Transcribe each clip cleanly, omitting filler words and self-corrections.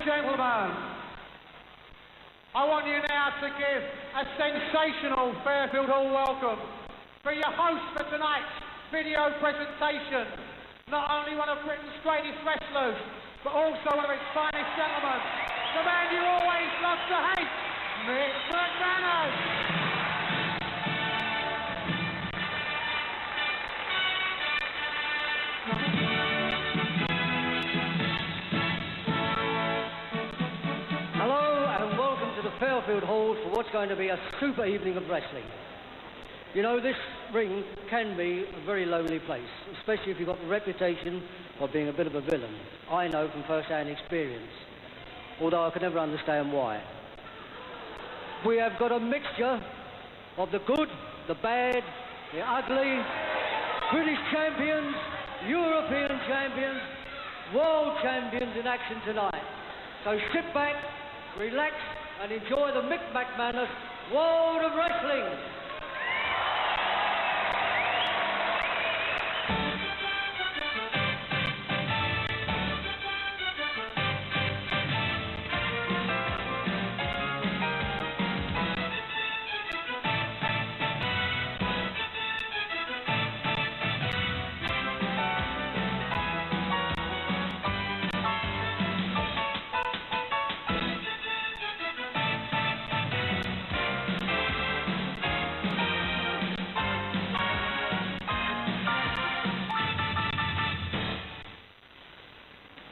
gentlemen, I want you now to give a sensational Fairfield Hall welcome for your host for tonight's video presentation. Not only one of Britain's greatest wrestlers, but also one of its finest gentlemen, the man you always love to hate, Mick McManus. Fairfield Hall for what's going to be a super evening of wrestling. You know, this ring can be a very lonely place, especially if you've got the reputation of being a bit of a villain. I know from first-hand experience, although I can never understand why. We have got a mixture of the good, the bad, the ugly, British champions, European champions, world champions in action tonight. So sit back, relax, and enjoy the Mick McManus World of Wrestling.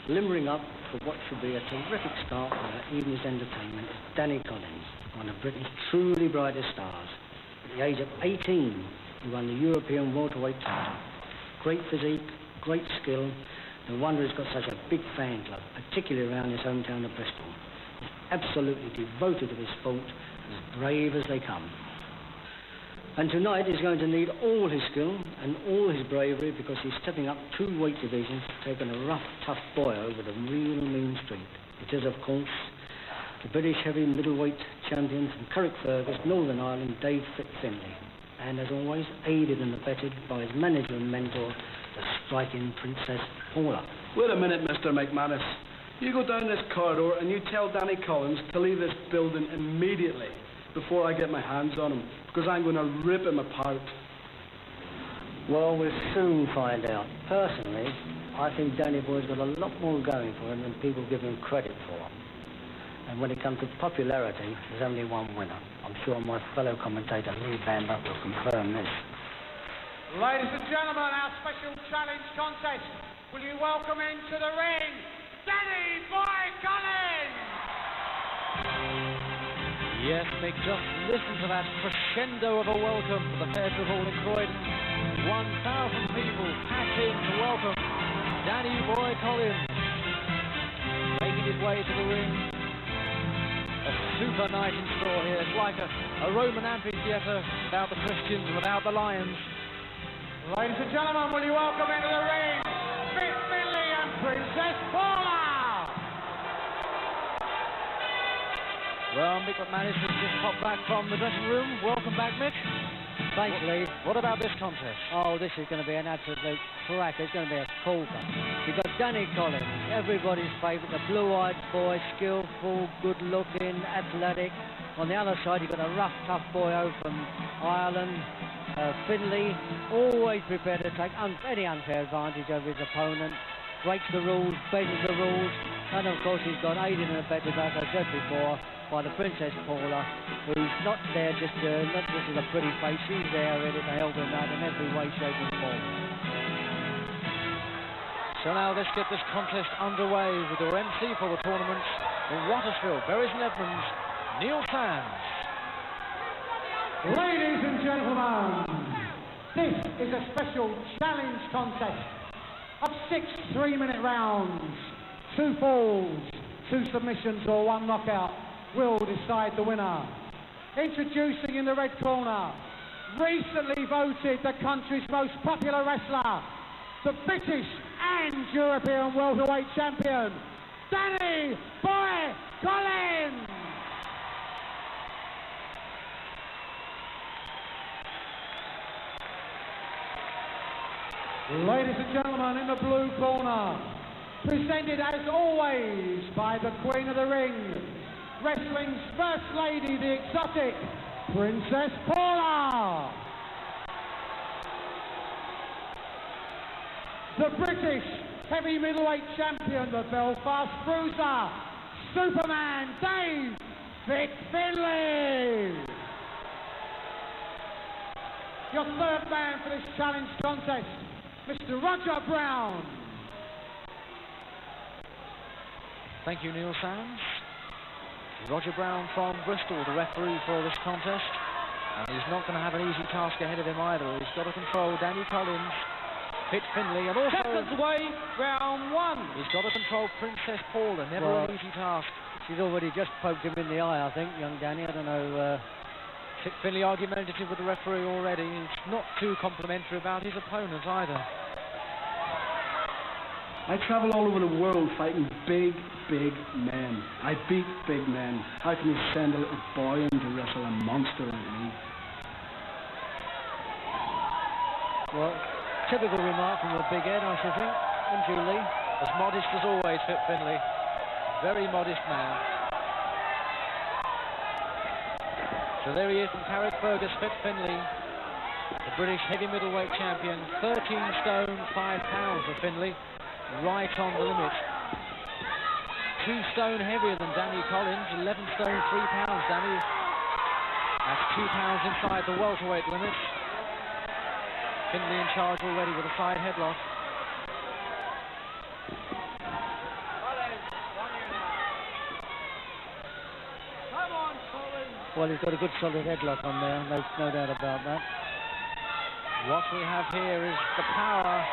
Limbering up for what should be a terrific start for our evening's entertainment is Danny Collins, one of Britain's truly brightest stars. At the age of 18, he won the European welterweight title. Great physique, great skill. No wonder he's got such a big fan club, particularly around his hometown of Bristol. He's absolutely devoted to his sport, as brave as they come. And tonight he's going to need all his skill and all his bravery because he's stepping up 2 weight divisions, taking a rough, tough boy over the real mean street. It is, of course, the British heavy middleweight champion from Carrickfergus, Northern Ireland, Dave Finlay. And as always, aided and abetted by his manager and mentor, the striking Princess Paula. Wait a minute, Mr. McManus. You go down this corridor and you tell Danny Collins to leave this building immediately before I get my hands on him, because I'm going to rip him apart. Well, we'll soon find out. Personally, I think Danny Boy's got a lot more going for him than people give him credit for. And when it comes to popularity, there's only one winner. I'm sure my fellow commentator, Lee Bamber, will confirm this. Ladies and gentlemen, our special challenge contest. Will you welcome into the ring, Danny Boy Collins! Yes, Mick, just listen to that crescendo of a welcome to the Fairfield Hall in Croydon. 1,000 people packed in to welcome Danny Boy Collins. Making his way to the ring. A super night in store here. It's like a Roman amphitheatre without the Christians and without the lions. Ladies and gentlemen, will you welcome into the ring, Mick Finlay and Princess Paula! Well, Mick McManus has just popped back from the dressing room. Welcome back, Mick. Thanks, Lee. What about this contest? Oh, this is going to be an absolute cracker. It's going to be a corker. You've got Danny Collins, everybody's favourite, the blue-eyed boy, skillful, good-looking, athletic. On the other side, you've got a rough, tough boyo from Ireland, Finlay, always prepared to take any unfair advantage over his opponent, breaks the rules, bends the rules, and of course he's got aided and abetted, as I said before, by the Princess Paula, who's not there just not just with a pretty face, she's there ready to help him out in every way, shape and form. So now let's get this contest underway with our MC for the tournament in Wattersfield, Berries and Edmonds, Neil Sands. Ladies and gentlemen, this is a special challenge contest of 6 3-minute rounds. 2 falls, 2 submissions or 1 knockout will decide the winner. Introducing in the red corner, recently voted the country's most popular wrestler, the British and European welterweight champion, Danny Boy Collins! Ladies and gentlemen, in the blue corner, presented as always by the Queen of the Ring, wrestling's First Lady, the exotic, Princess Paula. The British heavy middleweight champion, the Belfast Bruiser, Superman Dave Vic Finlay. Your third man for this challenge contest, Mr. Roger Brown. Thank you, Neil Sands. Roger Brown from Bristol, the referee for this contest. And he's not going to have an easy task ahead of him either. He's got to control Danny Collins, Fit Finlay, and also... Seconds away, round one. He's got to control Princess Paula, never an easy task. She's already just poked him in the eye, I think, young Danny. I don't know... Fit Finlay argumentative with the referee already. He's not too complimentary about his opponent either. I travel all over the world fighting big men. I beat big men. How can you send a little boy in to wrestle a monster like me? Well, typical remark from the big head, I should think. And Julie. As modest as always, Fit Finlay. Very modest man. So there he is from Carrickfergus, Fit Finlay, the British heavy middleweight champion. 13 stone, 5 pounds for Finlay, right on the limit. 2 stone heavier than Danny Collins, 11 stone, 3 pounds, Danny. That's 2 pounds inside the welterweight limit. Finlay in charge already with a side headlock. Well, he's got a good solid headlock on there, no doubt about that. What we have here is the power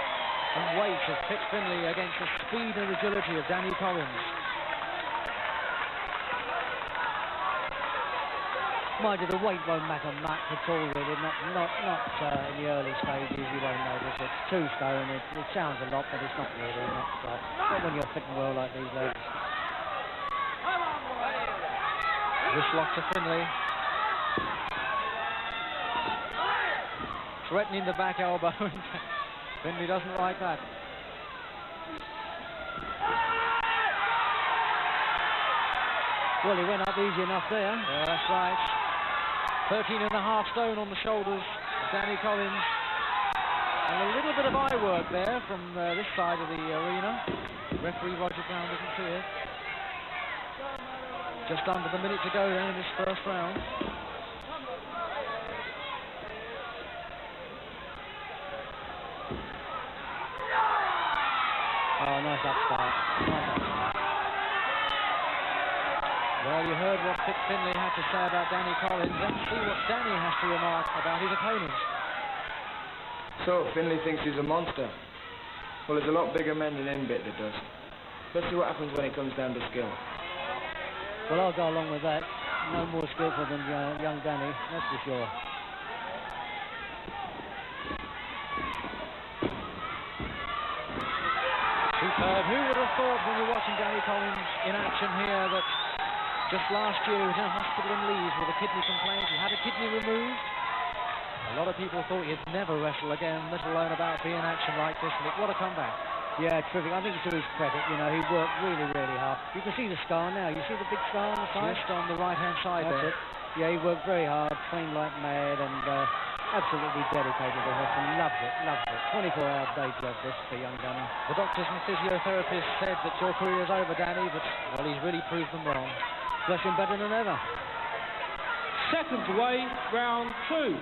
and weight of Fit Finlay against the speed and agility of Danny Collins. Mind you, the weight won't matter much at all, really. Not in the early stages. You won't notice it. 2 stone. It sounds a lot, but it's not really. Not when you're fitting well like these lads. Wrist lock to Finlay. Threatening the back elbow. Finlay doesn't like that. Well, he went up easy enough there. Yeah, that's right. 13.5 stone on the shoulders of Danny Collins. And a little bit of eye work there from this side of the arena. Referee Roger Brown didn't see it. Just under the minute to go then in this first round. Oh, nice upstart. Well, you heard what Fit Finlay had to say about Danny Collins. Let's see what Danny has to remark about his opponent. So, Finlay thinks he's a monster. Well, there's a lot bigger men than him bit that does. Let's see what happens when it comes down to skill. Well, I'll go along with that. No more skillful than young Danny, that's for sure. Superb. Who would have thought when you're watching Danny Collins in action here that just last year he was in a hospital in Leeds with a kidney complaint. He had a kidney removed. A lot of people thought he'd never wrestle again, let alone about being in action like this. Mick, what a comeback. Yeah, terrific. I think it's to his credit. You know, he worked really hard. You can see the scar now. You see the big scar on the side? Just on the right-hand side That's there. it. Yeah, he worked very hard, trained like mad, and absolutely dedicated to wrestling. Loved it. 24-hour day job, this, for young Danny. The doctors and physiotherapists said that your career is over, Danny, but, well, he's really proved them wrong. Wrestling better than ever. Seconds away, round 2.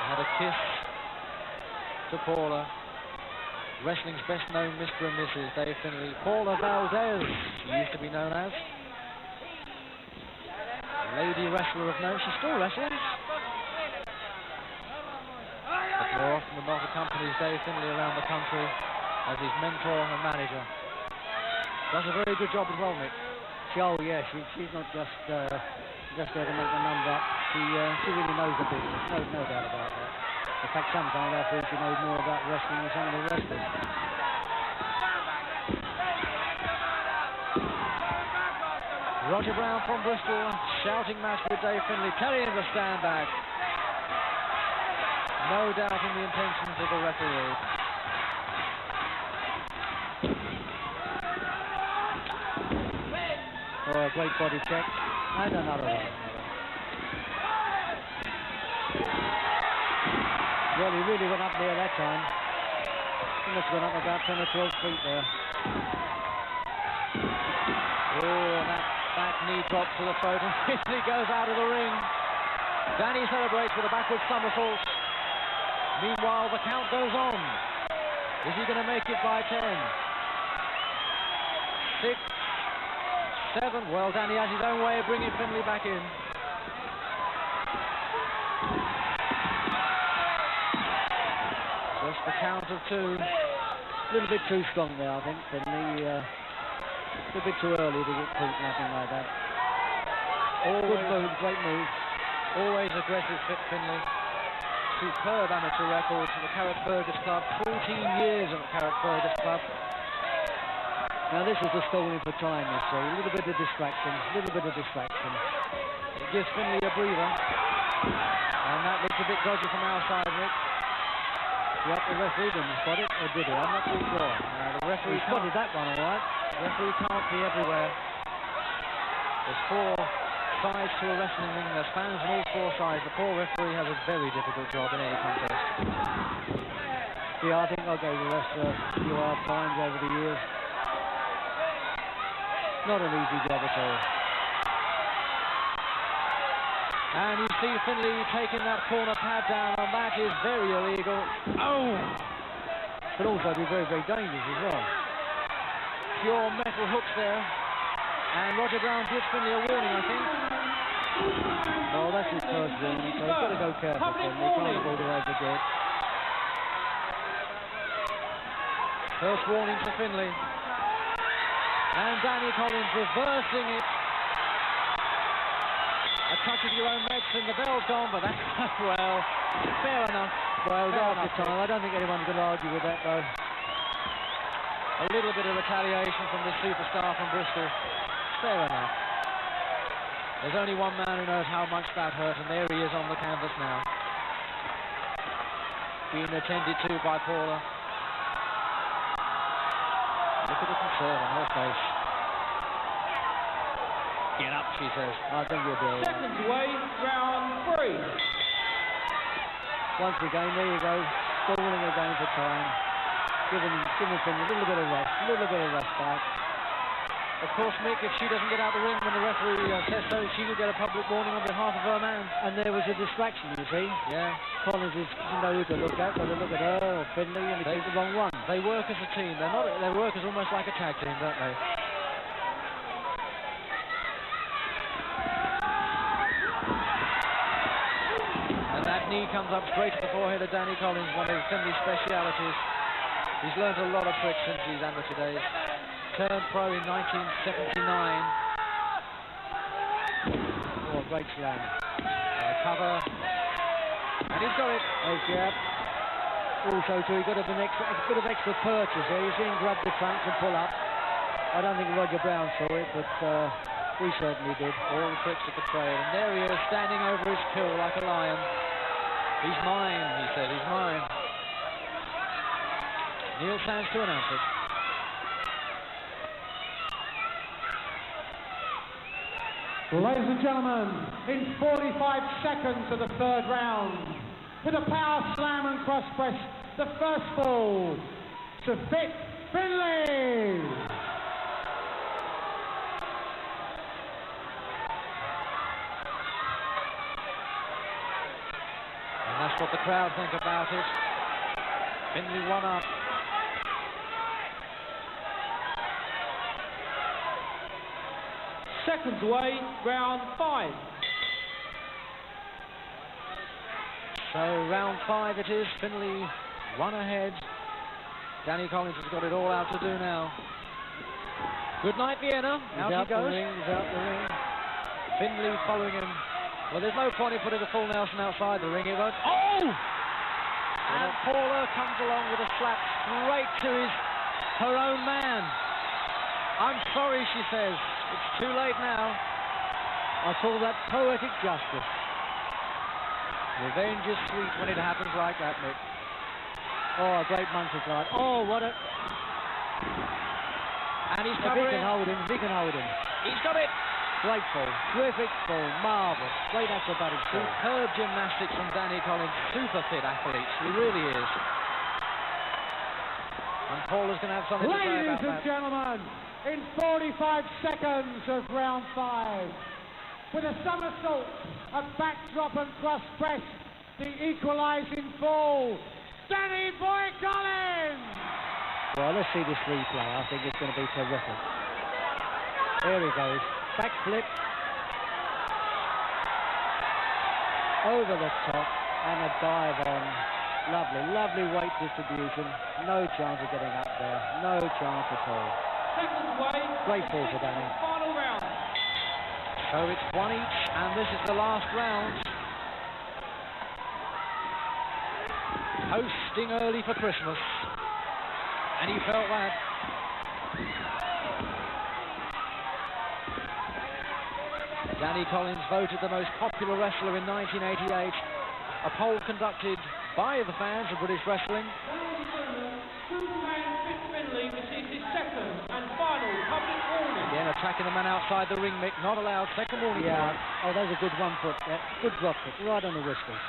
Had a kiss to Paula. Wrestling's best known Mr. and Mrs. Dave Finlay. Paula Valdez, she used to be known as. Lady wrestler of note. She still wrestles. But more often than not accompanies Dave Finlay around the country as his mentor and manager. Does a very good job as well, Mick. She's not just there to make the number up. She really knows the business, no doubt about that. In fact, sometimes I feel she knows more about wrestling than some of the wrestlers. Roger Brown from Bristol, shouting match with Dave Finlay, telling him to stand back. No doubt in the intentions of the referee. Oh, a great body check. And another one. Well, he really went up there that time. He must have gone up about 10 or 12 feet there. Oh, and that back knee drops to the throat, and he goes out of the ring. Danny celebrates with a backward somersault. Meanwhile, the count goes on. Is he going to make it by 10? 6, 7. Well, Danny has his own way of bringing Finlay back in. Just the count of 2. A little bit too strong there, I think. Finlay, a bit too early to get caught napping like that. Good move, great move. Always aggressive, Finlay. Superb amateur record for the Carrickfergus Club. 14 years at the Carrickfergus Club. Now this is the stalling for time, you see. A little bit of distraction, It gives Finlay a breather. And that looks a bit dodgy from our side, Mick. Yep, the referee didn't spot it, or did he? I'm not too sure. The referee spotted that one, all right. The referee can't be everywhere. There's 4 sides to a wrestling ring. There's fans on all 4 sides. The poor referee has a very difficult job in any contest. Yeah, I think I'll go the rest a few hard times over the years. Not an easy job at all. And you see Finlay taking that corner pad down, and that is very illegal. Oh! But also be very, very dangerous as well. Pure metal hooks there. And Roger Brown gives Finlay a warning, I think. Oh, that's his first warning, so he's got to go careful, Finlay. Can't afford to overdo it. First warning for Finlay. And Danny Collins reversing it. A touch of your own medicine, the bell's gone, but that's, well, fair enough. Well, after time, I don't think anyone's going to argue with that, though. A little bit of retaliation from this superstar from Bristol. Fair enough. There's only one man who knows how much that hurt, and there he is on the canvas now. Being attended to by Paula. Look at the concern on her face. Get up, she says. I think you'll be all right. Seconds away, round 3. Once again, there you go. Stalling again for time. Giving Finlay a little bit of rest back. Of course, Mick, if she doesn't get out the ring when the referee says so, she will get a public warning on behalf of her man. And there was a distraction, you see. Yeah. Collins doesn't know who to look at, whether to look at her or Finlay, and he picked the wrong one. They work as a team. They work as almost like a tag team, don't they? That knee comes up straight to the forehead of Danny Collins, one of Finlay's specialities. He's learned a lot of tricks since his amateur days. Turned pro in 1979. Oh, a great slam. Cover. And he's got it. There's Gillette. Also, too, he got a bit of extra purchase there. You see him grab the trunks and pull up. I don't think Roger Brown saw it, but we certainly did. All the tricks of the trade. And there he is, standing over his kill like a lion. He's mine, he said, he's mine. Neil stands to announce it. Ladies and gentlemen, in 45 seconds of the 3rd round, with a power slam and cross press, the first fall to Fit Finlay. That's what the crowd think about it. Finlay 1 up. Seconds away, round 5. So round 5 it is. Finlay 1 ahead. Danny Collins has got it all out to do now. Good night, Vienna. Out he goes. He's out the ring. Finlay following him. Well, there's no point in putting a full Nelson outside the ring. It won't. Oh! And Paula comes along with a slap straight to her own man. I'm sorry, she says. It's too late now. I call that poetic justice. Revenge is sweet when it happens like that, Mick. Oh, a great monkey guard. Oh, what a... And he's If he covering. can hold him, he can hold him. He's got it. Great fall, terrific fall, marvellous, great acrobatic fall. Superb gymnastics from Danny Collins. Super fit athlete. He really is. And Paula's going to have something to say Ladies about and that. gentlemen, in 45 seconds of round 5, with a somersault, a backdrop and cross press, the equalising fall, Danny Boy Collins! Well, let's see this replay. I think it's going to be terrific. Here he goes. Backflip. Over the top and a dive on. Lovely, lovely weight distribution. No chance of getting up there. No chance at all. Second weight. Great fall for Danny. Final round. So it's one each, and this is the last round. Hosting early for Christmas. And he felt that. Danny Collins voted the most popular wrestler in 1988. A poll conducted by the fans of British wrestling. Superman Mick Finley received his second and final public warning. Again, attacking the man outside the ring, Mick. Not allowed. Second warning. Yeah. Oh, that was a good 1 foot. Yeah. Good drop kick, right on the whiskers.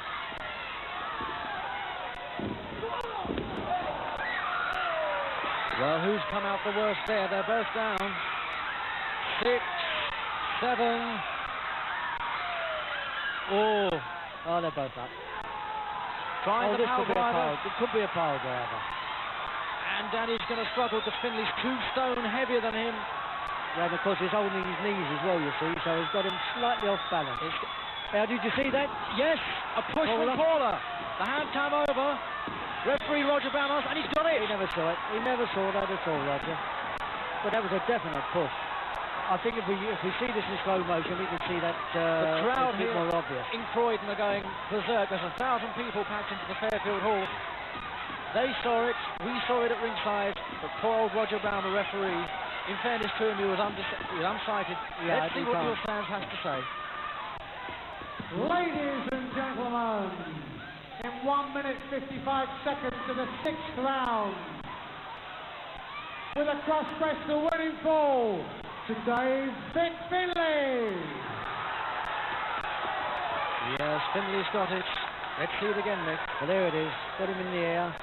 Well, who's come out the worst there? They're both down. 6, 7. Oh, they're both up. Trying the this power could be a driver. power. It could be a power driver. And Danny's going to struggle because Finley's 2 stone heavier than him. Yeah, and of course he's holding his knees as well, you see, so he's got him slightly off balance. Did you see that? Yes, a push from Paula. The hand come over. Referee Roger Banos, and he's got it. He never saw it. He never saw that at all, Roger. But that was a definite push. I think if we see this in slow motion, we can see that The crowd a bit here more obvious. in Croydon are going berserk. There's 1,000 people packed into the Fairfield Hall. They saw it, we saw it at ringside, but poor old Roger Brown, the referee, in fairness to him, he was unsighted. Yeah, Let's see what your fans have to say. Ladies and gentlemen, in 1 minute 55 seconds to the 6th round, with a cross press, the winning fall to Dave Mick Finley. Yes, Finley's got it. Let's see it again, Mick. Well, there it is. Got him in the air.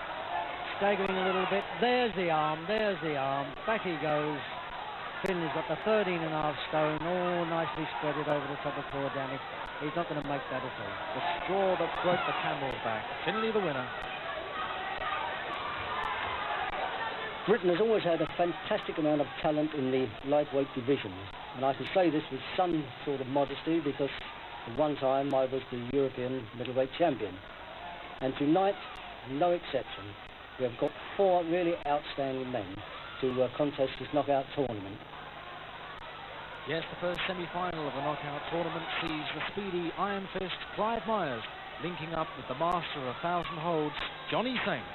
Staggering a little bit. There's the arm. There's the arm. Back he goes. Finley's got the 13.5 stone. All nicely spreaded over the top of poor Danny. He's not going to make that at all. The straw that broke the camel's back. Finley the winner. Britain has always had a fantastic amount of talent in the lightweight divisions, and I can say this with some sort of modesty because at one time I was the European middleweight champion, and tonight, no exception. We have got 4 really outstanding men to contest this knockout tournament. Yes, the first semi-final of the knockout tournament sees the speedy Iron Fist Clive Myers linking up with the master of 1,000 holds, Johnny Saints.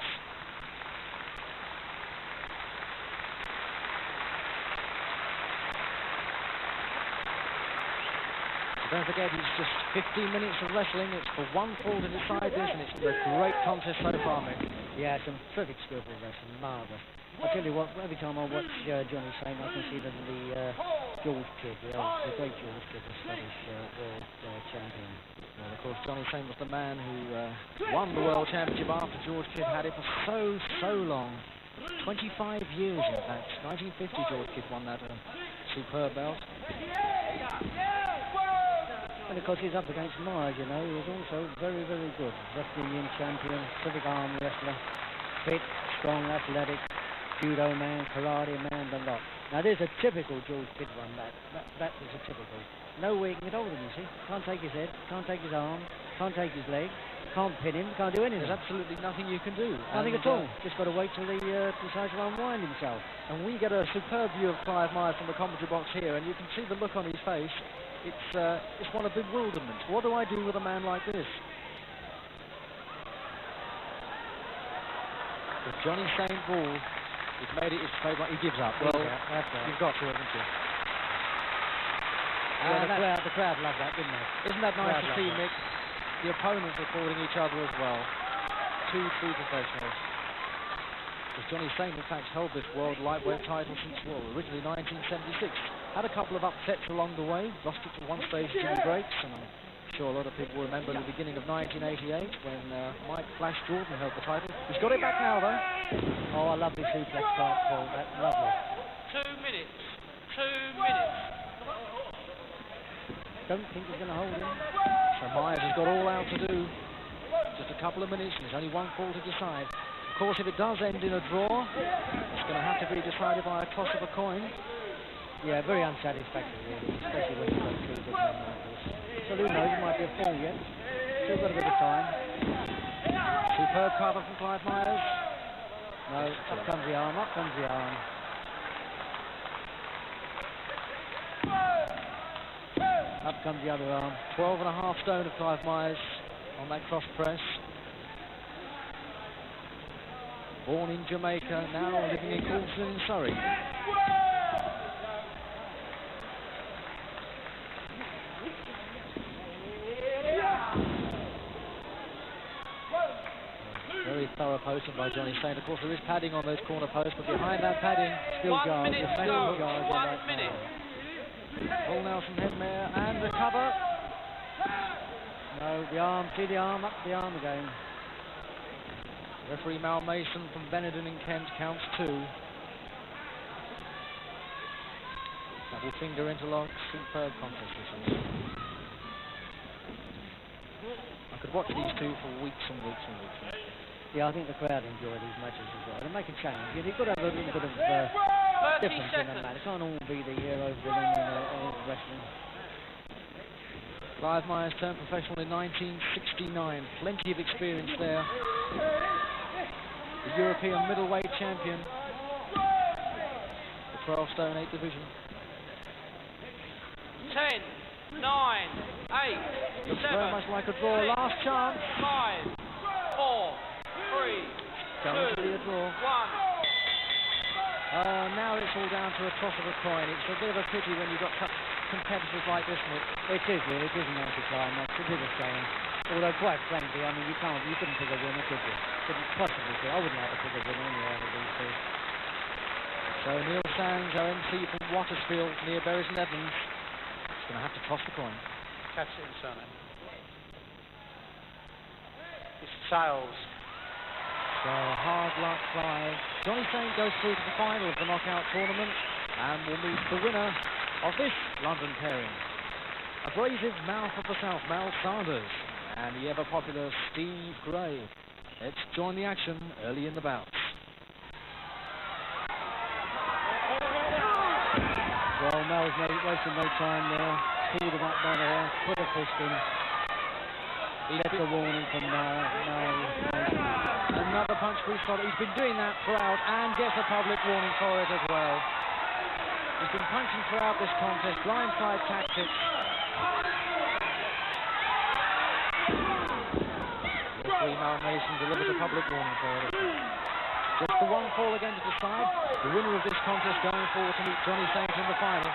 Don't forget, it's just 15 minutes of wrestling. It's for 1 fall to decide this, and it's been a great contest so far, Mick. Yeah, some terrific skillful wrestling, marvellous. I tell you what, every time I watch Johnny Saint, I can see that the George Kidd, the great George Kidd, the Scottish world champion. Well, of course, Johnny Saint was the man who won the world championship after George Kidd had it for so long. 25 years, in fact. 1950, George Kidd won that superb belt. And of course he's up against Myers, you know, who was also very, very good. West Indian champion, terrific arm wrestler, fit, strong, athletic, judo man, karate man, the lot. Now there's a typical George Kidd one, that was a typical. No way he can get hold of him, you see. Can't take his head, can't take his arm, can't take his leg, can't pin him, can't do anything. There's absolutely nothing you can do. Nothing at all. Just got to wait till he decides to unwind himself. And we get a superb view of Clive Myers from the commentary box here, and you can see the look on his face. It's one of bewilderment. What do I do with a man like this? If Johnny Saint Ball has made it his favourite, he gives up. Well, that's right. You've got to, haven't you? Yeah, the crowd loved that, didn't they? Isn't that nice to see, Mick? The opponents applauding each other as well. 2 true professionals. As Johnny Saint, in fact, held this world lightweight title since, well, originally 1976. Had a couple of upsets along the way, lost it to one stage during breaks, and I'm sure a lot of people remember the beginning of 1988 when Mike Flash Jordan held the title. He's got it back now, though. Oh, a lovely suplex start, Paul. That's lovely. 2 minutes. 2 minutes. Don't think he's going to hold him. So Myers has got all out to do. Just a couple of minutes, and there's only one fall to decide. Of course, if it does end in a draw, it's going to have to be decided by a toss of a coin. Yeah, very unsatisfactory, really, especially when you've got three good men like this. So who knows, it might be a fall yet. Still got a bit of time. Superb cover from Clive Myers. No, up comes the arm, up comes the arm. Up comes the other arm. 12.5 stone of Clive Myers on that cross press. Born in Jamaica, now living in Coulsdon in Surrey. Very thorough posting by Johnny Saint. Of course, there is padding on those corner posts, but behind that padding, still 1 guards. minute to Still go. guards. 1 minute. Paul Nelson, headmare, and the cover. No, the arm, see the arm, up the arm again. Referee Mal Mason from Benenden in Kent counts 2. Double finger interlock, superb contest this is. I could watch these two for weeks and weeks and weeks. Yeah, I think the crowd enjoy these matches as well. They make a change. You've got to have a little bit of 30 difference in seconds. the match. It can't all be the hero villain of wrestling. Clive Myers turned professional in 1969. Plenty of experience there. The European middleweight champion. The 12 stone 8 division. 10, 9, 8, Looks 7, very much like a draw. 6, Last chance. 5, 4, 3, Going to be a 2, draw. 1. Now it's all down to a toss of a coin. It's a bit of a pity when you've got such competitors like this, Mick. It is really, it is an anticlimax. It is a shame. Although, quite frankly, I mean, you couldn't pick a winner, could you? Couldn't possibly pick. I wouldn't like to pick a winner anyway out of these two. So Neil Sands, our MC from Wattersfield, near Bury St Edmunds, is going to have to toss the coin. Catch it in surname. It's Sales. So hard luck, Clive. Johnny Saint goes through to the final of the knockout tournament and will meet the winner of this London pairing. Abrasive mouth of the South, Mal Sanders, and the ever-popular Steve Gray. Let's join the action early in the bouts. Well, Mel's wasting no time there. Pulled him up by the hair, put a fist in. Gets a warning from Another punch we shot. He's been doing that throughout and gets a public warning for it as well. He's been punching throughout this contest, blindside tactics. Referee Mal Mason delivers a public warning for it. Just the one fall again to decide. The winner of this contest going forward to meet Johnny Saint in the final.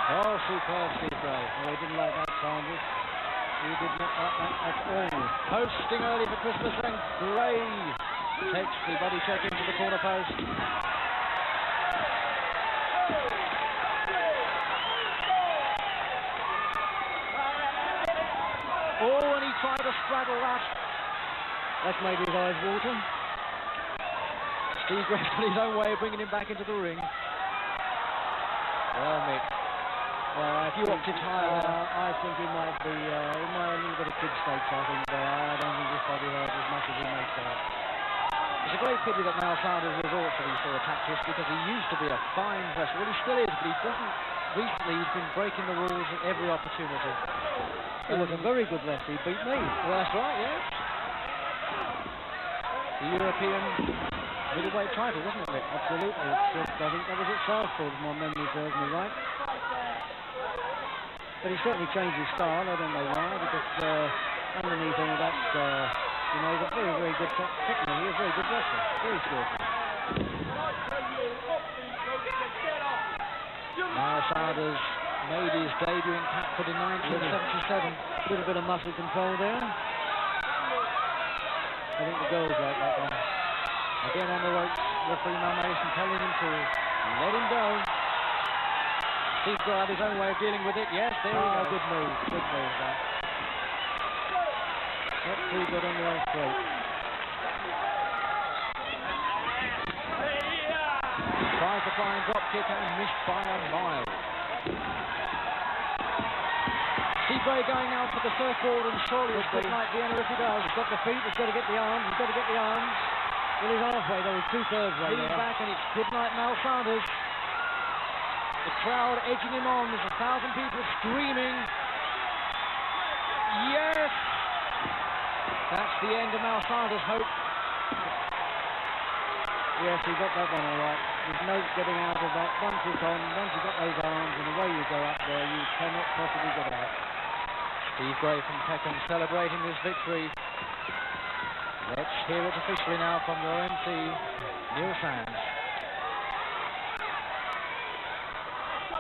Oh, superb, Steve Gray. Oh, he didn't like that, Sanders. He did not like that at all. Posting early for Christmas ring. Gray takes the body check into the corner post. Oh, and he tried to straddle that. That's made his eyes water. Steve Gray's got his own way of bringing him back into the ring. Well, Mick, Well, if you opted higher, I think he might be, he might have a little bit of kid stakes, I think, but I don't think this body hurt as much as he makes out. it's a great pity that Mal Sanders resorts to these sort of tactics because he used to be a fine wrestler. Well, he still is, but he doesn't. Recently, he's been breaking the rules at every opportunity. He was a very good wrestler, he beat me. Well, that's right, yes. The European middleweight title, wasn't it? Absolutely. It's, I think that was at Southport, if my memory serves me right. But he certainly changed his style, I don't know why, because underneath all that, you know, he's a very, very good technique. He's a very good wrestler, very skillful. Mal Sanders made his debut in Catford in 1977. A little bit of muscle control there. I think the girls like that one. Again on the ropes, referee McManus telling him to let him go. Steve Gray had his own way of dealing with it. Yes, there we go. Good move that. Not too good on the old throat. Tries to flying drop kick and missed by a mile. Steve Gray going out for the surfboard, and surely it's good night Vienna if he does. He's got the feet, he's got to get the arms, Well, he's halfway though, he's 2/3 way there. He's back and it's good night Mal Sanders. The crowd edging him on, there's 1,000 people screaming. Yes! That's the end of Mal Sanders' hope. Yes, he got that one all right. There's no getting out of that. Once it's on, once you've got those arms and the way you go up there, you cannot possibly get out. Steve Gray from Peckham celebrating this victory. Let's hear it officially now from your MC, Neil Sands.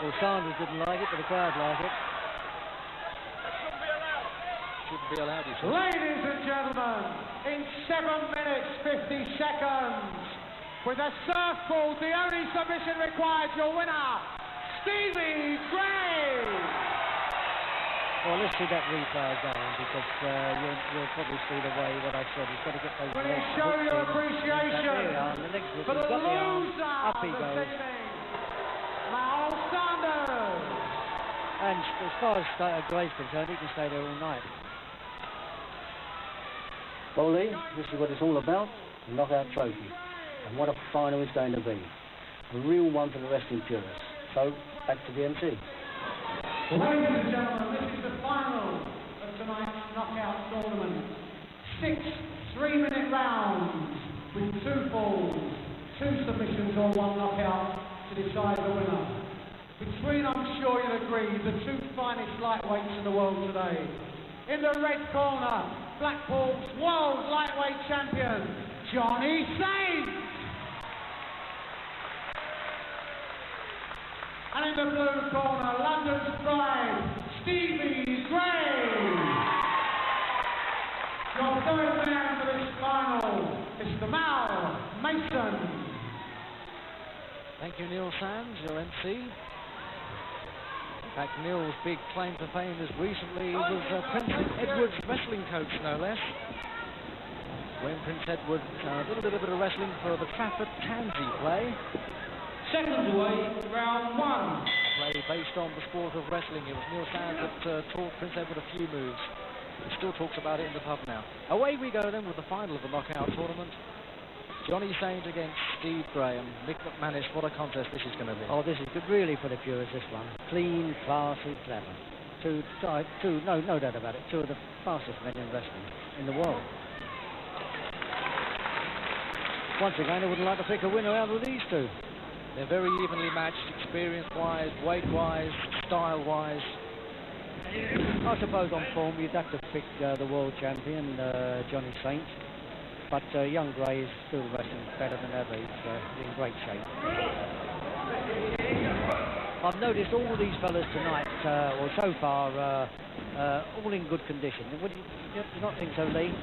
Well, Sanders didn't like it, but the crowd like it. Shouldn't be allowed, he said. Ladies and gentlemen, in 7 minutes 50 seconds, with a surfboard, the only submission required, your winner, Stevie Gray. Well, let's see that replay again, because you'll probably see the way what I said. He's got to get those Will you legs. show your appreciation The legs for the he's got the arm. loser Up he this goes. evening, Mal Sanders. And as far as Gray's concerned, he can stay there all night. Well, Lee, this is what it's all about, the knockout trophy. And what a final it's going to be. A real one for the wrestling purists. So, back to the MC. Ladies and gentlemen, this is the final of tonight's knockout tournament. 6 3-minute rounds with 2 falls, 2 submissions or 1 knockout to decide the winner. Between, I'm sure you'll agree, the 2 finest lightweights in the world today. In the red corner, Blackpool's world lightweight champion, Johnny Saint. And in the blue corner, London's pride, Stevie Gray. Your third man for this final, Mr. Mal Mason. Thank you, Neil Sands, your MC. In fact, Neil's big claim to fame is recently was Prince Edward's wrestling coach, no less. When Prince Edward did a bit of wrestling for the Trafford Tansy play. Seconds away, round 1. Play based on the sport of wrestling. It was Neil Sands that taught Prince Edward a few moves. He still talks about it in the pub now. Away we go then with the final of the knockout tournament. Johnny Saint against Steve Gray. Mick McManus, what a contest this is going to be. Oh, this is good, really, for the purists, this one. Clean, classy, clever. No doubt about it, 2 of the fastest men in wrestling in the world. Once again, I wouldn't like to pick a winner out of these 2. They're very evenly matched, experience-wise, weight-wise, style-wise. I suppose on form you'd have to pick the world champion, Johnny Saint. But young Gray is still wrestling better than ever. He's in great shape. I've noticed all these fellas tonight, or so far, all in good condition. Would you not think so, Lee?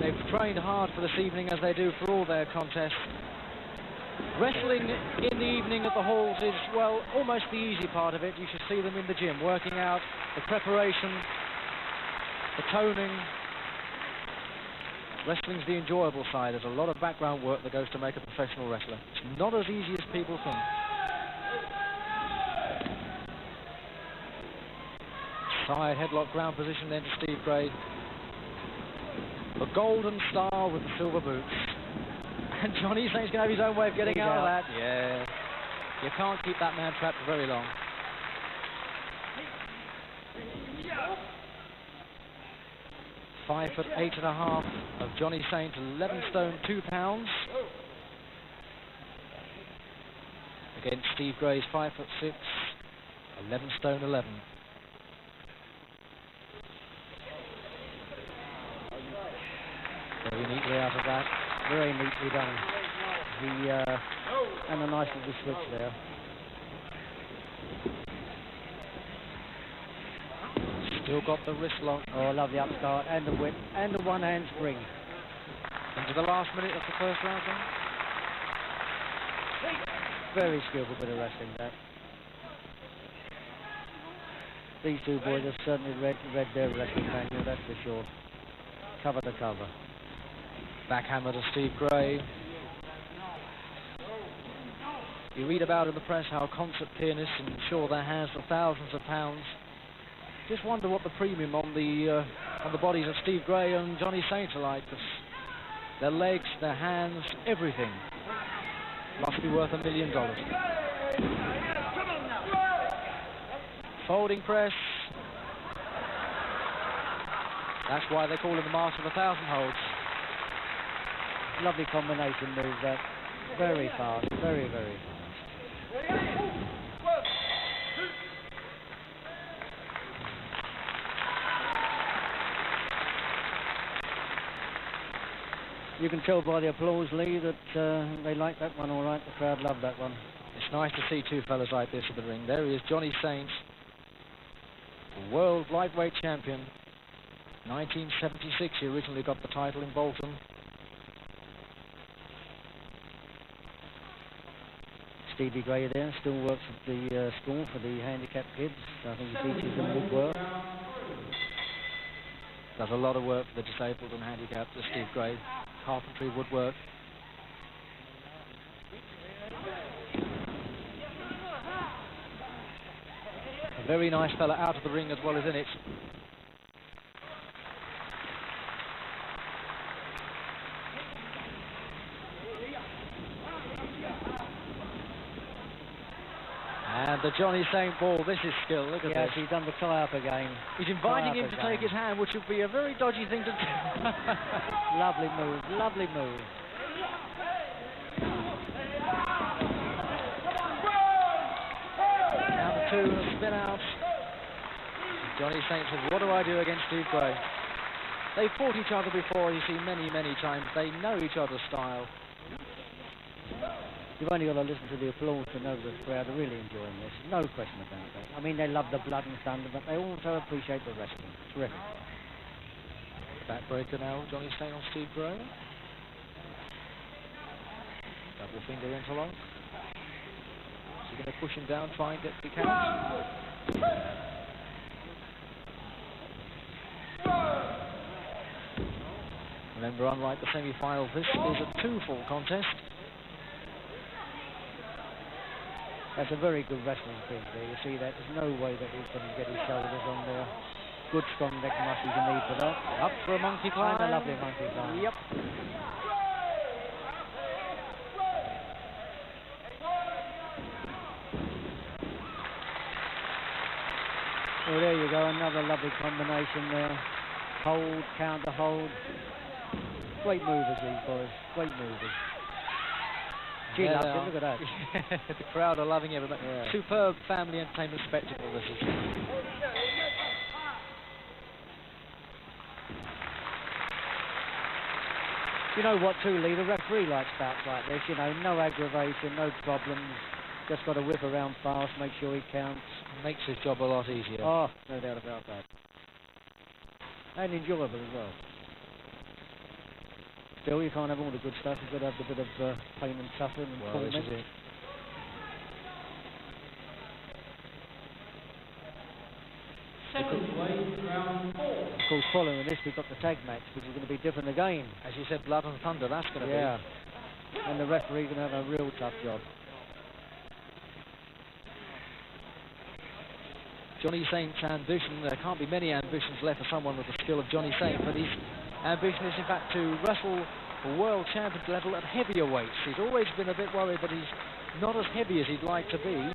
They've trained hard for this evening, as they do for all their contests. Wrestling in the evening at the halls is, well, almost the easy part of it. You should see them in the gym, working out the preparation, the toning. Wrestling's the enjoyable side. There's a lot of background work that goes to make a professional wrestler. It's not as easy as people think. Side headlock ground position then to Steve Gray. The golden star with the silver boots. And Johnny Saint's going to have his own way of getting out of that. Yeah. You can't keep that man trapped for very long. Five foot 8.5 of Johnny Saint, 11 stone 2 pounds. Against Steve Gray's 5'6", 11 stone 11. Very neatly out of that. Very neatly done. And a nice little switch there. Still got the wrist lock. Oh, lovely upstart and the whip and the one-hand spring. Into the last minute of the first round then. Very skillful bit of wrestling, that. These two boys have certainly read their wrestling manual, that's for sure. Cover to cover. Backhammer to Steve Gray. You read about in the press how concert pianists insure their hands for thousands of pounds. Just wonder what the premium on the bodies of Steve Gray and Johnny Saint are like. Their legs, their hands, everything must be worth $1 million. Folding press. That's why they call him the master of 1,000 holds. Lovely combination move, that. Very fast, very, very fast. You can tell by the applause, Lee, that they like that one all right. The crowd love that one. It's nice to see two fellas like this in the ring. There he is, Johnny Saint, world lightweight champion. 1976, he originally got the title in Bolton. Stevie Gray there still works at the school for the handicapped kids. I think he teaches them woodwork. Does a lot of work for the disabled and handicapped, Steve Gray. Carpentry, woodwork. A very nice fella out of the ring as well as in it. And the Johnny Saint ball, this is skill, look at this. Yes, he's done the tie-up again. He's inviting him to take his hand, which would be a very dodgy thing to do. Lovely move, lovely move. Down the two, and a spin out. Johnny Saint says, what do I do against Steve Gray? They've fought each other before, you see, many, many times. They know each other's style. You've only got to listen to the applause to know the crowd are really enjoying this. No question about that. I mean, they love the blood and thunder, but they also appreciate the wrestling. Terrific. Backbreaker now, Johnny Saint on Steve Gray. Double finger interlock. Is he going to push him down, try and get the count? Remember, unlike the semi-finals, this is a two-fall contest. That's a very good wrestling thing there. You see that? There's no way that he can get his shoulders on there. Good strong neck muscles you need for that. Up for a monkey climb. And a lovely monkey climb. Yep. Well, there you go. Another lovely combination there. Hold, counter hold. Great movers, these boys. Great movers. She loves it, look at that. The crowd are loving it. Yeah. Superb family entertainment spectacle, this is. You know what, too, Lee? The referee likes bouts like this. You know, no aggravation, no problems. Just got to whip around fast, make sure he counts. Makes his job a lot easier. Oh, no doubt about that. And enjoyable as well. Still, you can't have all the good stuff. You've got to have a bit of pain and suffering and torment. This is it. Of course, following this, we've got the tag match, which is going to be different again. As you said, blood and thunder, that's going to be. Yeah. And the referee's going to have a real tough job. Johnny Saint's ambition, there can't be many ambitions left for someone with the skill of Johnny Saint, but his ambition is in fact to wrestle for world champion level at heavier weights. He's always been a bit worried that he's not as heavy as he'd like to be.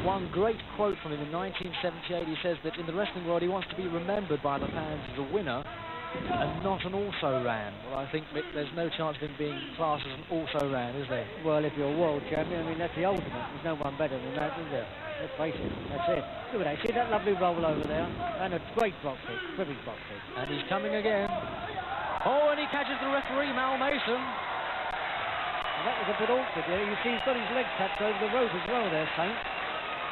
One great quote from him in 1978, he says that in the wrestling world he wants to be remembered by the fans as a winner and not an also-ran. Well, I think, Mick, there's no chance of him being classed as an also-ran, is there? Well, if you're a world champion, I mean, that's the ultimate. There's no one better than that, is there? Let's face it, that's it. Look at that, see that lovely roll over there? And a great box kick, terrific box kick. And he's coming again. Oh, and he catches the referee, Mal Mason. Well, that was a bit awkward there. You see he's got his leg tapped over the rope as well there, Saint.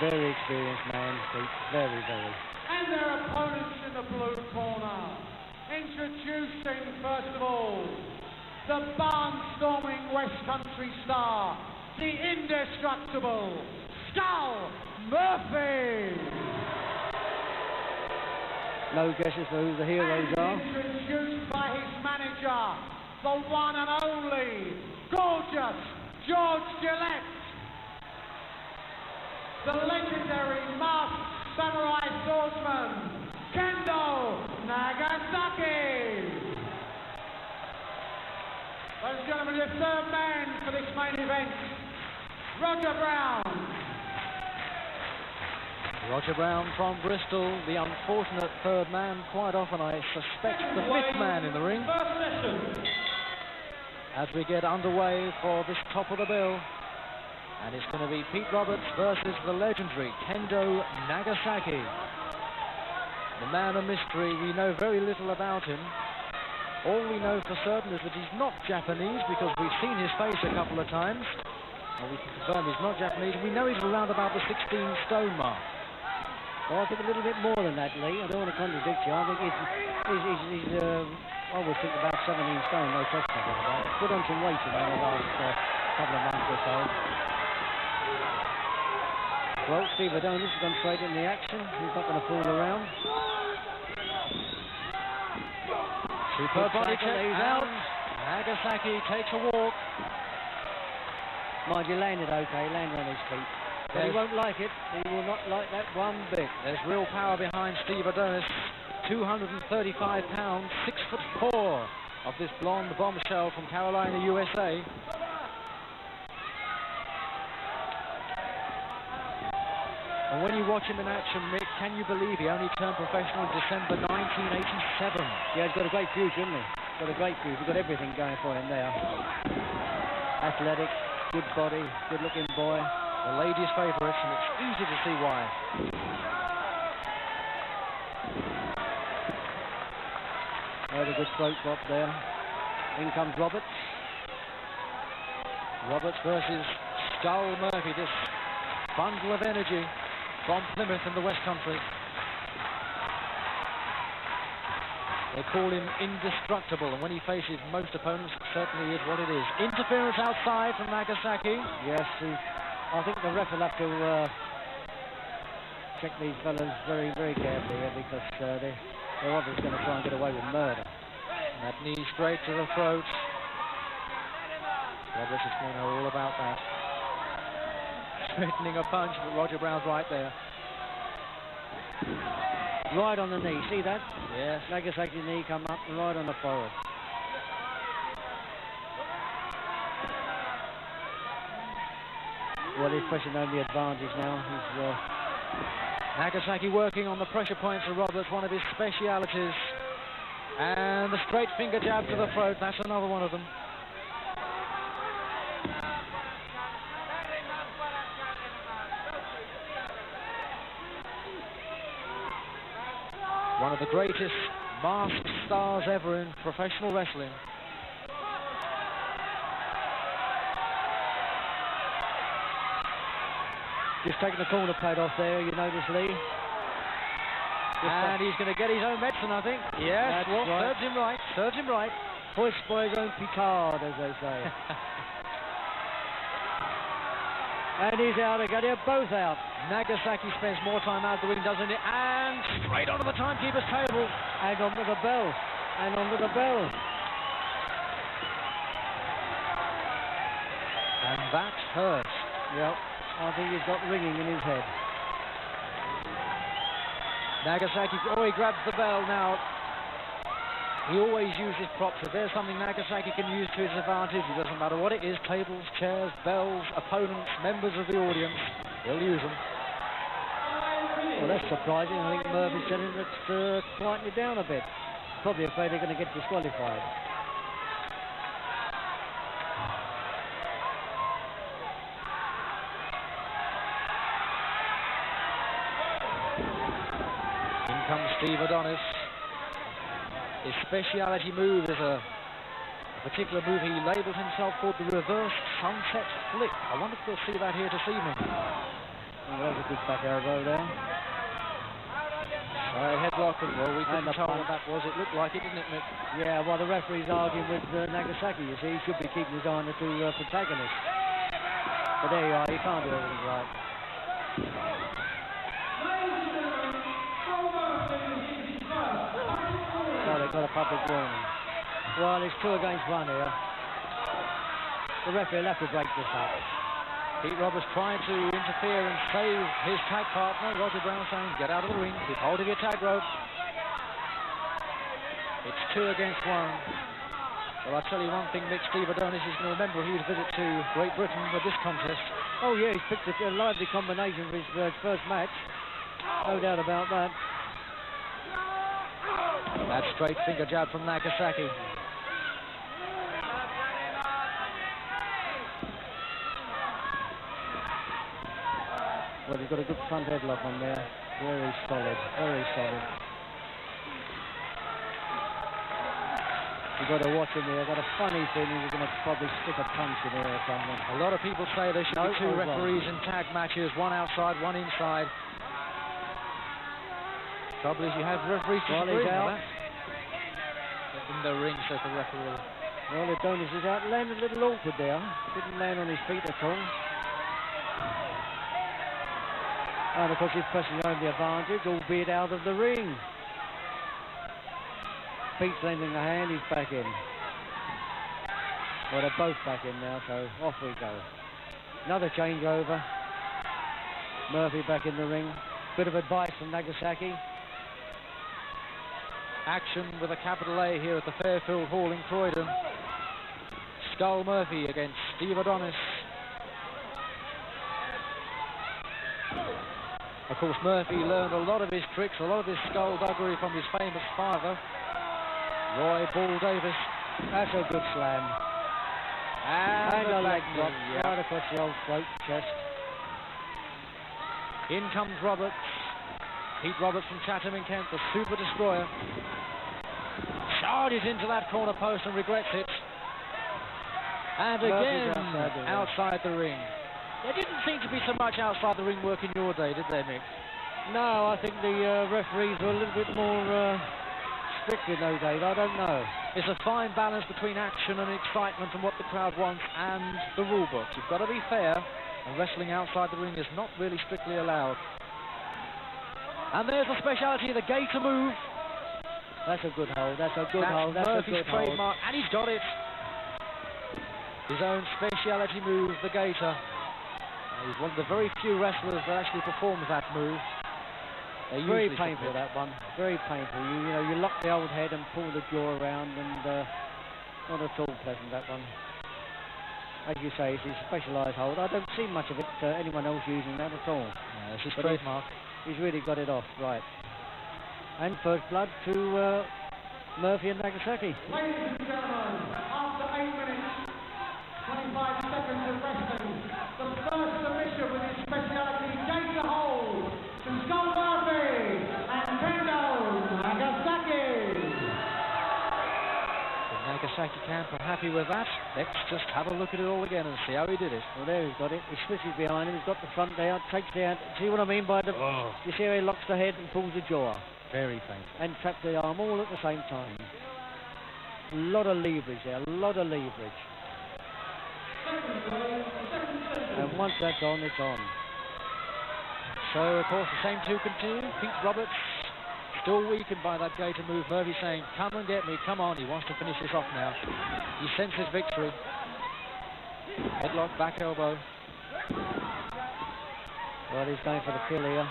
Very experienced man, Pete. Very, very. And their opponents in the blue corner. Introducing, first of all, the barnstorming West Country star, the indestructible Skull Murphy. No guesses for who the heroes are. Introduced by his manager, the one and only gorgeous George Gillette. The legendary masked samurai swordsman, Kendo Nagasaki. Ladies and gentlemen, the third man for this main event, Roger Brown. Roger Brown from Bristol, the unfortunate third man. Quite often I suspect the fifth man in the ring. As we get underway for this top of the bill. And it's going to be Pete Roberts versus the legendary Kendo Nagasaki. The man of mystery, we know very little about him. All we know for certain is that he's not Japanese because we've seen his face a couple of times. And we can confirm he's not Japanese. We know he's around about the 16-stone mark. Well, I think a little bit more than that, Lee. I don't want to contradict you. I think he's I would think about 17 stone, no question about that. Put on some weight in the last couple of months or so. Well, Steve Adonis has gone straight in the action. He's not going to fool around. Superb body check. He's out. Nagasaki takes a walk. Mind you, landed okay, landed on his feet. But he won't like it. He will not like that one bit. There's real power behind Steve Adonis. 235 pounds, 6'4" of this blonde bombshell from Carolina, USA. And when you watch him in action, Mick, can you believe he only turned professional in December 1987? Yeah, he's got a great future, hasn't he? Got a great future. He's got everything going for him there. Athletic, good body, good-looking boy. The ladies' favourites, and it's easy to see why. There's a good throat drop there. In comes Roberts. Roberts versus Skull Murphy, this bundle of energy from Plymouth in the West Country. They call him indestructible, and when he faces most opponents, it certainly is what it is. Interference outside from Nagasaki. Yes, I think the ref will have to check these fellas very, very carefully here because they're obviously going to try and get away with murder. That knee straight to the throat. Roberts is going to know all about that. Threatening a punch, but Roger Brown's right there. Right on the knee, see that? Yes. Nagasaki knee come up right on the forehead. Well, he's pressing on the advantage now. Nagasaki working on the pressure points for Roberts, one of his specialities. And the straight finger jab to the throat, that's another one of them. One of the greatest masked stars ever in professional wrestling. Just taking the corner pad off there, you notice, Lee? And he's going to get his own medicine, I think. Yes, well, right. Serves him right, serves him right. Hoist by his own petard, as they say. And he's out again, they're both out. Nagasaki spends more time out the ring, doesn't he? And straight onto the timekeeper's table. And onto the bell. And onto the bell. And that hurts. Yep. I think he's got ringing in his head. Nagasaki, he grabs the bell now. He always uses props. If there's something Nagasaki can use to his advantage, it doesn't matter what it is, tables, chairs, bells, opponents, members of the audience, he'll use them. Well, that's surprising. I think Murphy's telling him to quieten it down a bit. Probably afraid they're going to get disqualified. In comes Steve Adonis. His speciality move is a particular move he labels himself called the reverse sunset flip. I wonder if we'll see that here this evening. Oh, that was a good back elbow there. Headlock, and well, we couldn't tell what that was. It looked like it, didn't it, Mick? Yeah, well, the referee's arguing with Nagasaki, you see. He should be keeping his eye on the two protagonists. But there you are, you can't do everything right. Well, they've got a public warning. Well, it's 2 against 1 here. The referee will have to break this up. Pete Roberts trying to interfere and save his tag partner. Roger Brown saying, get out of the ring, keep hold of your tag rope. It's 2 against 1. Well, I'll tell you one thing, Mick, Steve Adonis is going to remember his visit to Great Britain with this contest. Oh, yeah, he's picked a lively combination for his first match. No doubt about that. That straight finger jab from Nagasaki. Well, he's got a good front headlock on there. Very solid, very solid. You've got to watch him here. I've got a funny feeling he's going to probably stick a punch in here or something. A lot of people say there should be 2 referees in tag matches, one outside, one inside. Trouble is you have referees disagreeing with that. In the ring, says the referee. Well, Adonis is out. Landed a little awkward there. Didn't land on his feet at all. And of course he's pressing home the advantage, albeit out of the ring. Pete's lending a hand, he's back in. Well, they're both back in now, so off we go. Another changeover. Murphy back in the ring. Bit of advice from Nagasaki. Action with a capital A here at the Fairfield Hall in Croydon. Skull Murphy against Steve Adonis. Of course, Murphy learned a lot of his tricks, a lot of his skullduggery from his famous father, Roy Bull Davis. That's a good slam. And a leg drop yeah. right across the old throat, chest. In comes Roberts. Pete Roberts from Chatham in Kent, the Super Destroyer. Charges into that corner post and regrets it. And again, outside the ring. There didn't seem to be so much outside the ring work in your day, did there, Mick? No, I think the referees were a little bit more strict in those days. I don't know. It's a fine balance between action and excitement and what the crowd wants and the rule book. You've got to be fair, and wrestling outside the ring is not really strictly allowed. And there's the speciality of the gator move. That's a good hold. That's a good hold. That's Murphy's a good hold. trademark, and he's got it. His own speciality move, the gator. He's one of the very few wrestlers that actually performs that move. Very painful, that one. Very painful. You know, you lock the old head and pull the jaw around, and not at all pleasant, that one. As you say, it's his specialised hold. I don't see much of it, anyone else using that at all. Yeah, it's his trademark. He's really got it off, right. And first blood to Murphy and Nagasaki. Ladies and gentlemen, after 8 minutes, 25 seconds of wrestling, the first submission with his speciality gator hold to Skull Murphy and Kendo Nagasaki. The Nagasaki camp are happy with that. Let's just have a look at it all again and see how he did it. Well, there he's got it. He switches behind him. He's got the front there, takes the hand. See what I mean by the... Oh. You see how he locks the head and pulls the jaw. Very painful. And traps the arm all at the same time. A lot of leverage there, a lot of leverage. And once that's on, it's on. So, of course, the same two continue. Pete Roberts still weakened by that gator move. Murphy saying, come and get me, come on. He wants to finish this off now. He senses victory. Headlock, back elbow. Well, he's going for the kill here.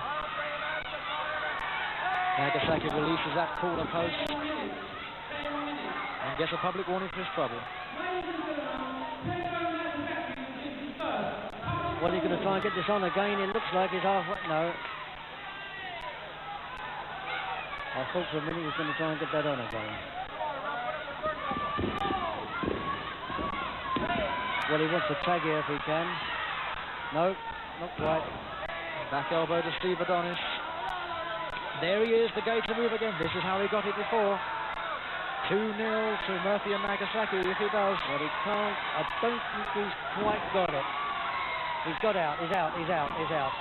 Nagasaki releases that corner post and gets a public warning for his trouble. Well, he's going to try and get this on again. It looks like he's halfway. No. I thought for a minute he was going to try and get that on again. Well, he wants to tag here if he can. No, not quite. Back elbow to Steve Adonis. There he is, the gator move again. This is how he got it before. 2-0 to Murphy and Nagasaki if he does. But he can't. I don't think he's quite got it. He's got out. He's out. He's out. He's out.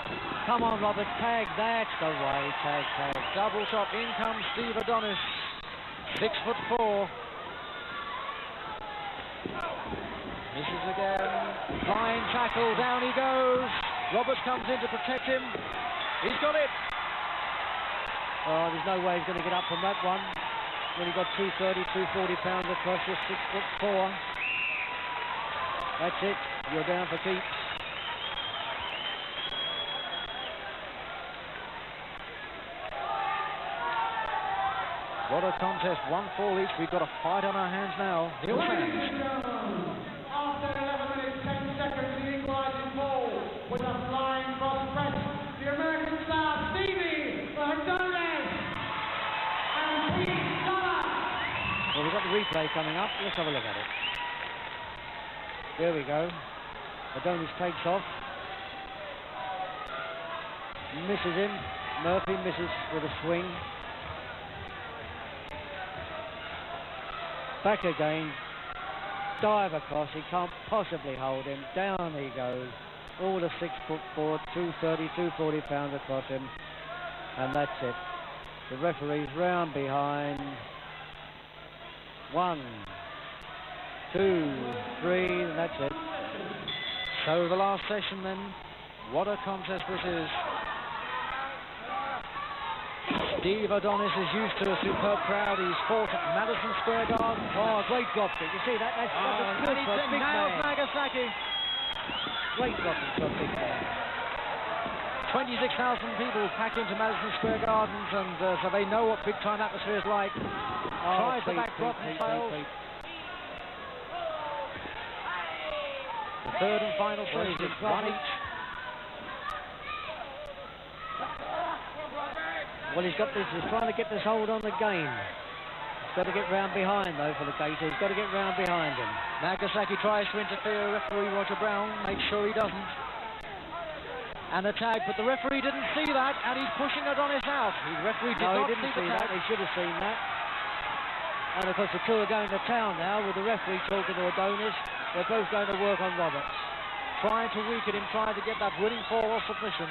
Come on, Robert. Tag. That's the way. Tag. Tag. Double top. In comes Steve Adonis. 6'4". Misses again. Fine tackle. Down he goes. Roberts comes in to protect him. He's got it. Oh, there's no way he's going to get up from that one. When he got 230, 240 pounds across, just 6'4". That's it. You're down for keeps. What a contest. 1-4 each. We've got a fight on our hands now. Neil Sands. After 11 minutes, 10 seconds, the equalising ball with a flying cross press. The American star, Stevie Adonis, and Pete Dollar. Well, we've got the replay coming up. Let's have a look at it. There we go. Adonis takes off. Misses him. Murphy misses with a swing. Back again. Dive across. He can't possibly hold him. Down he goes. All the 6'4", 230, 240 pounds across him. And that's it. The referee's round behind. 1, 2, 3, and that's it. So the last session then. What a contest this is. Steve Adonis is used to a superb crowd. He's fought at Madison Square Garden. Oh, great drop kick. You see that? That's good for a big nails man. Nagasaki. Great drop kick for a big man. 26,000 people pack into Madison Square Gardens, and so they know what big time atmosphere is like. Tries the back drop and fails. The third and final session, one each. Well, he's got this. He's trying to get this hold on again. He's got to get round behind, though, for the gator. He's got to get round behind him. Nagasaki tries to interfere. Referee Roger Brown makes sure he doesn't. And a tag, but the referee didn't see that, and he's pushing Adonis out. The referee did not didn't see that. tag. He should have seen that. And of course, the two are going to town now with the referee talking to Adonis. They're both going to work on Roberts, trying to weaken him, trying to get that winning fall or submission.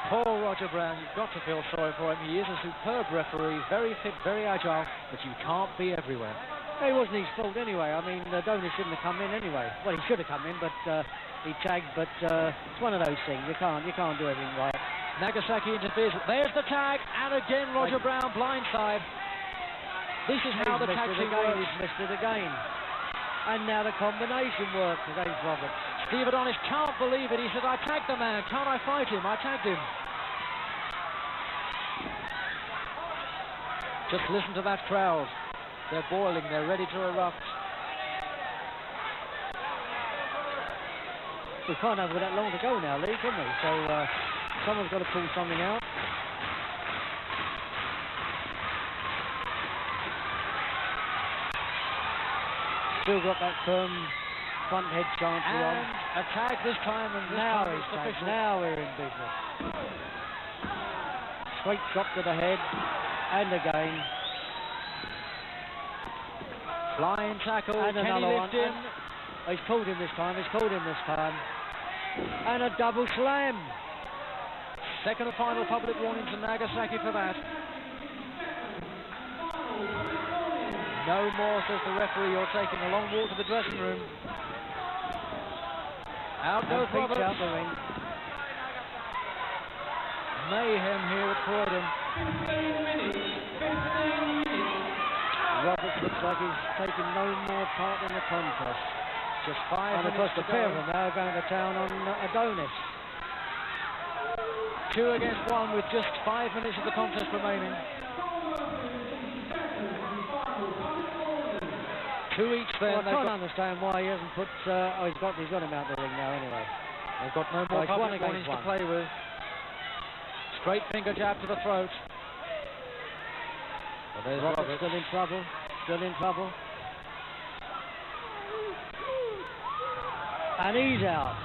Poor Roger Brown, you've got to feel sorry for him. He is a superb referee, very fit, very agile, but you can't be everywhere. It wasn't his fault anyway. I mean, Adonis shouldn't have come in anyway. Well, he should have come in, but he tagged. But it's one of those things. You can't do everything right. Nagasaki interferes. There's the tag, and again Roger Brown blindside. This is how the tag team works. He's missed it again. And now the combination works against Roberts. Steve Adonis can't believe it. He said, I tagged the man. Can't I fight him? I tagged him. Just listen to that crowd. They're boiling. They're ready to erupt. We can't have that long to go now, Lee, can we? So someone's got to pull something out. Still got that firm front head chance on. A tag this time, and now he's tagged. Now we're in business. Straight shot to the head, and again. Flying tackle, and can another he lift him? He's called him this time, And a double slam. Second and final public warning to Nagasaki for that. No more, says the referee. You're taking a long walk to the dressing room. Out goes Roberts. Out the ring. Mayhem here at Croydon. 15 minutes. Roberts looks like he's taking no more part in the contest. Just 5 minutes to go. And of course the pair of them now are going to town on Adonis. 2 against 1 with just 5 minutes of the contest remaining. 2 each then. Well, I can't understand why he hasn't put... he's got him out the ring now anyway. They've got no more public warnings to play with. Straight finger jab to the throat. Well, there's Roberts. Still in trouble. Still in trouble. And he's out.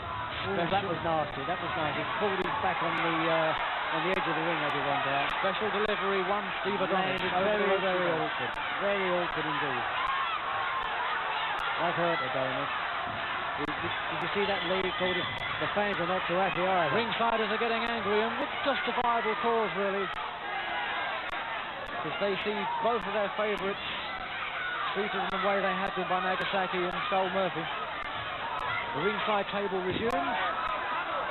Ooh, that was nasty. That was nasty. Pulled his back on the edge of the ring as he went out. Special delivery, one Steve Adonis. Very, very awkward. Very awkward indeed. That hurt Adonis. Did you see that lead called? The fans are not too happy either. Ringsiders are getting angry, and with justifiable cause, really. Because they see both of their favourites treated in the way they had been by Nagasaki and Skull Murphy. The ringside table resumes.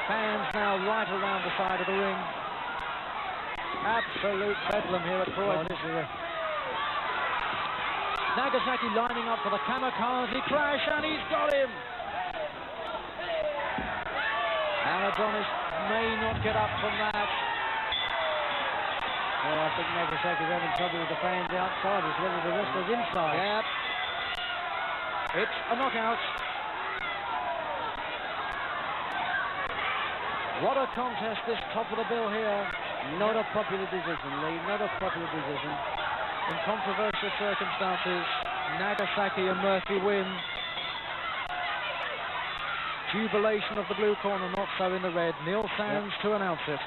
Fans now right around the side of the ring. Absolute bedlam here at Croydon. Nagasaki lining up for the kamikaze crash, and he's got him. And Adonis may not get up from that. Well, I think Nagasaki's having trouble with the fans outside as well as the wrestlers inside. Yep. It's a knockout. What a contest, this top of the bill here. Not a popular decision, Lee, not a popular decision. In controversial circumstances, Nagasaki and Murphy win. Jubilation of the blue corner, not so in the red. Neil Sands to announce it.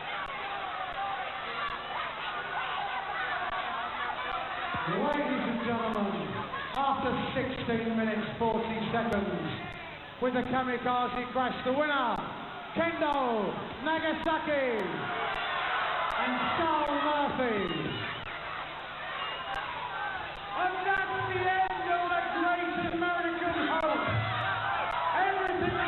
Ladies and gentlemen, after 16 minutes 40 seconds, with the kamikaze crash, the winner, Kendo Nagasaki and Skull Murphy. And that's the end of the great American host. Everything.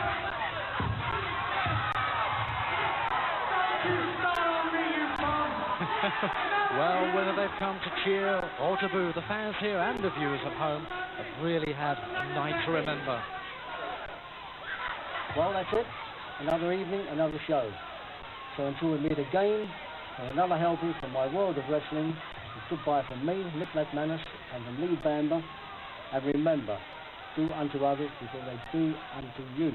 Don't you start on me, you bum. Well, whether they've come to cheer or to boo, the fans here and the viewers at home have really had a night to remember. Well, that's it. Another evening, another show. So until we meet again, for another helping from my world of wrestling, it's goodbye from me, Mick McManus, and from Lee Bamber. And remember, do unto others before they do unto you.